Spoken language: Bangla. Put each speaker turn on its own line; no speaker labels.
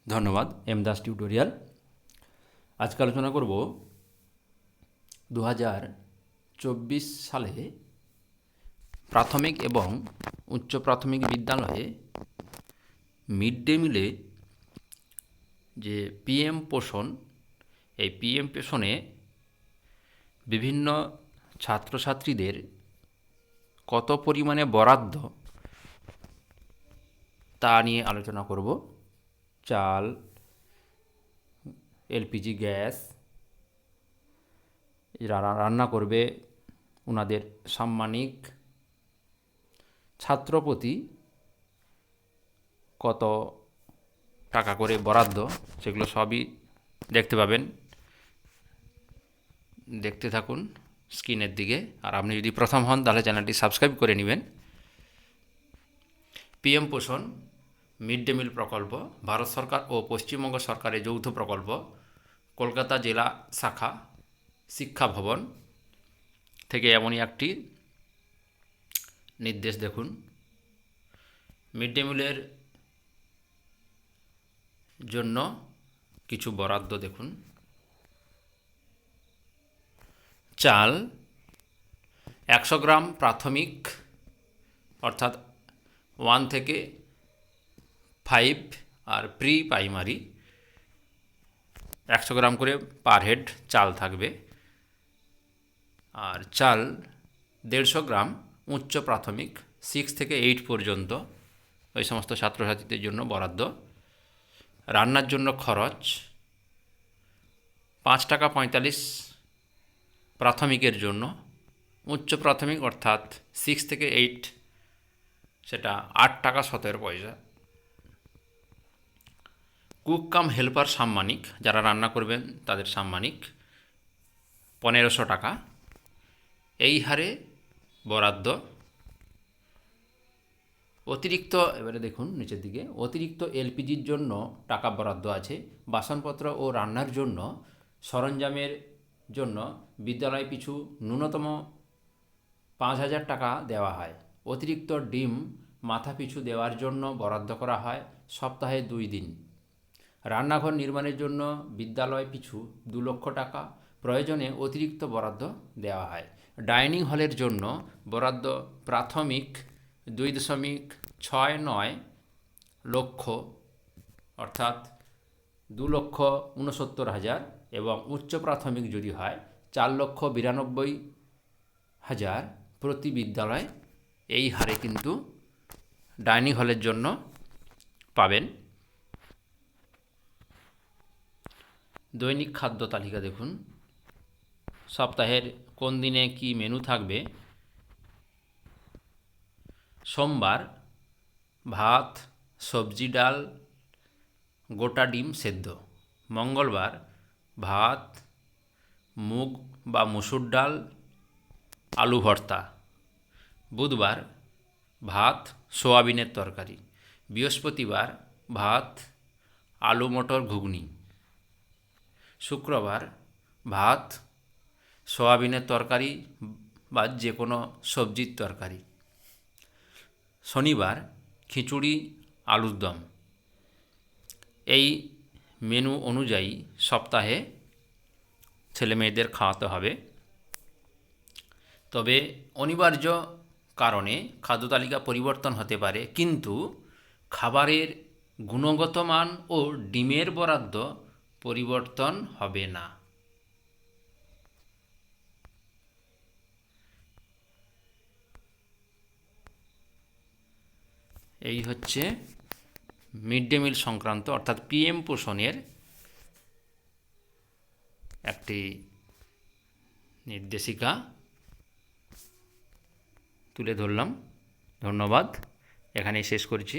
ধন্যবাদ এম দাস টিউটোরিয়াল। আজকে আলোচনা করব 2024 সালে প্রাথমিক এবং উচ্চ প্রাথমিক বিদ্যালয়ে মিড ডে মিলে যে পিএম পোষণ, এই পিএম পোষণে বিভিন্ন ছাত্রছাত্রীদের কত পরিমাণে বরাদ্দ তা নিয়ে আলোচনা করব। চাল, এলপিজি গ্যাস, যারা রান্না করবে ওনাদের সাম্মানিক, ছাত্রপ্রতি কত টাকা করে বরাদ্দ, সেগুলো সবই দেখতে পাবেন। দেখতে থাকুন স্ক্রিনের দিকে। আর আপনি যদি প্রথম হন তাহলে চ্যানেলটি সাবস্ক্রাইব করে নেবেন। পিএম পোষণ মিড ডে মিল প্রকল্প ভারত সরকার ও পশ্চিমবঙ্গ সরকারের যৌথ প্রকল্প। কলকাতা জেলা শাখা শিক্ষা ভবন থেকে এমনই একটি নির্দেশ দেখুন। মিড ডে মিলের জন্য কিছু বরাদ্দ দেখুন। চাল 100 গ্রাম প্রাথমিক অর্থাৎ 1 থেকে 5 আর প্রি প্রাইমারি 100 গ্রাম করে পার হেড চাল থাকবে। আর চাল 150 গ্রাম উচ্চ প্রাথমিক 6 থেকে 8 পর্যন্ত ওই সমস্ত ছাত্রছাত্রীদের জন্য বরাদ্দ। রান্নার জন্য খরচ 5 টাকা 45 প্রাথমিকের জন্য, উচ্চ প্রাথমিক অর্থাৎ 6 থেকে 8 সেটা 8 টাকা 17 পয়সা। কুক কাম হেল্পার সাম্মানিক, যারা রান্না করবেন তাদের সাম্মানিক 1500 টাকা। এই হারে বরাদ্দ। অতিরিক্ত, এবারে দেখুন নিচের দিকে, অতিরিক্ত এলপিজির জন্য টাকা বরাদ্দ আছে। বাসনপত্র ও রান্নার জন্য সরঞ্জামের জন্য বিদ্যালয় পিছু ন্যূনতম 5000 টাকা দেওয়া হয়। অতিরিক্ত ডিম মাথা পিছু দেওয়ার জন্য বরাদ্দ করা হয় সপ্তাহে 2 দিন। রান্নাঘর নির্মাণের জন্য বিদ্যালয় পিছু 2 লক্ষ টাকা, প্রয়োজনে অতিরিক্ত বরাদ্দ দেওয়া হয়। ডাইনিং হলের জন্য বরাদ্দ প্রাথমিক 2.69 লক্ষ অর্থাৎ 2,69,000 এবং উচ্চ প্রাথমিক যদি হয় 4,92,000 প্রতি বিদ্যালয়। এই হারে কিন্তু ডাইনিং হলের জন্য পাবেন। দৈনিক খাদ্য তালিকা দেখুন। সপ্তাহের কোন দিনে কি মেনু থাকবে। সোমবার ভাত, সবজি, ডাল, গোটা ডিম সেদ্ধ। মঙ্গলবার ভাত, মুগ বা মুসুর ডাল, আলু ভর্তা। বুধবার ভাত, সোয়াবিনের তরকারি। বৃহস্পতিবার ভাত, আলু মটর ঘুগনি। শুক্রবার ভাত, সোয়াবিনের তরকারি বা যে কোনো সবজির তরকারি। শনিবার খিচুড়ি, আলুর দম। এই মেনু অনুযায়ী সপ্তাহে ছেলে মেয়েদের খাওয়াতে হবে। তবে অনিবার্য কারণে খাদ্য তালিকা পরিবর্তন হতে পারে, কিন্তু খাবারের গুণগত মান ও ডিমের বরাদ্দ পরিবর্তন হবে না। এই হচ্ছে মিড ডে মিল সংক্রান্ত অর্থাৎ পিএম পোষণের একটি নির্দেশিকা তুলে ধরলাম। ধন্যবাদ, এখানেই শেষ করছি।